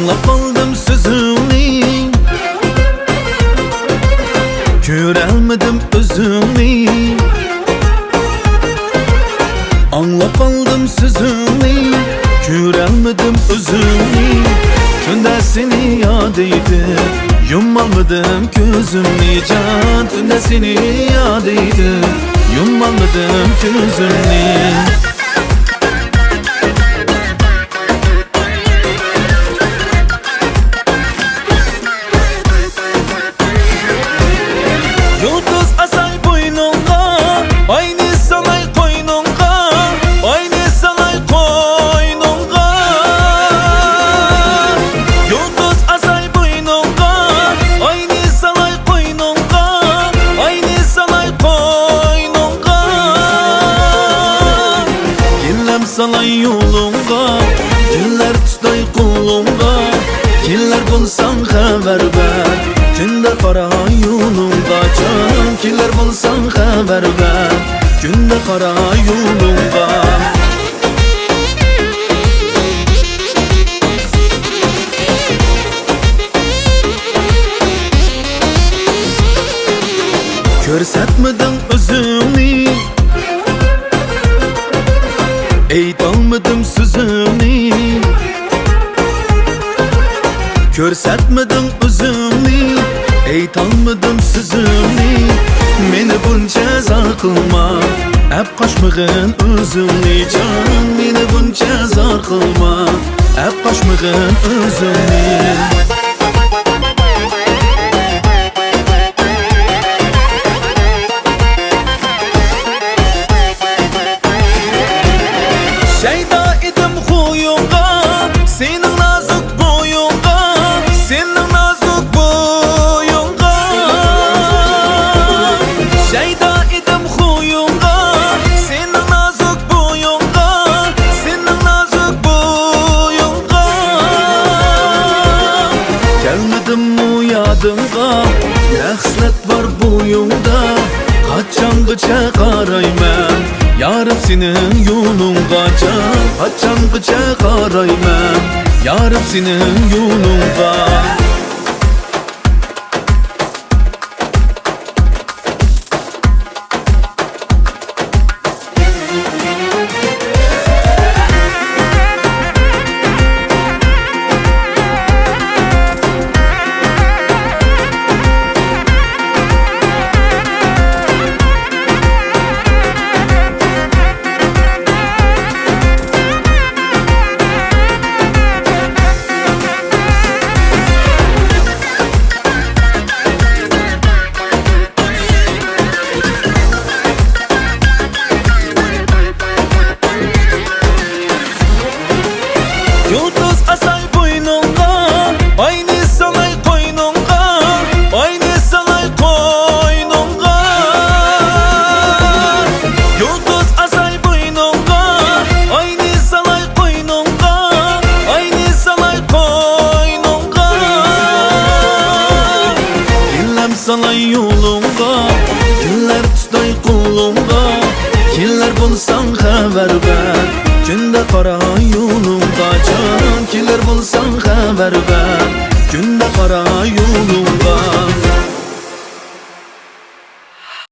Anlap aldım sözünü, görelmedim özünü. Anlap aldım sözünü, görelmedim özünü. Tünde seni yad edip yummalmadım gözümü can. Tünde seni yad edip yummalmadım gözümü. Yıldız asay boynunga, aynı salay koynunga, aynı salay koynunga. Yıldız asay boynunga, aynı salay koynunga, aynı salay koynunga. Gillem salay yolunga, giller tutay kolunga. Giller bulsan haber ver, günde kara yolunga can. Giller bulsan haber ver, günde kara yolunga. Körsetmedin özünü, eytalmadım sözünü. Körsetmedin özünü, eytalmadım sözünü. Meni bunca zar kılma, hep kaçmağın özünü can. Meni bunca zar kılma, hep kaçmağın özünü. Şeyda idim huyunga, senin nazik boyunga, senin nazik boyunga. Şeyda idim huyunga, senin nazik boyunga, senin nazik boyunga. Gelmedim mu yadımga, ne xislet var boyunda. Kaçangıça karayman, yarım senin yolunga can. Kaçangıça karayman, yarım senin yolunga. Yıldız asay boynunga, aynı salay koynunga, aynı salay koynunga. Yıldız asay boynunga, aynı salay koynunga, aynı salay koynunga. Gillem salay yolunga, giller tutay kolunga. Giller bulsan haber ver, günde kara yolunga can. Giller bulsan haber ver,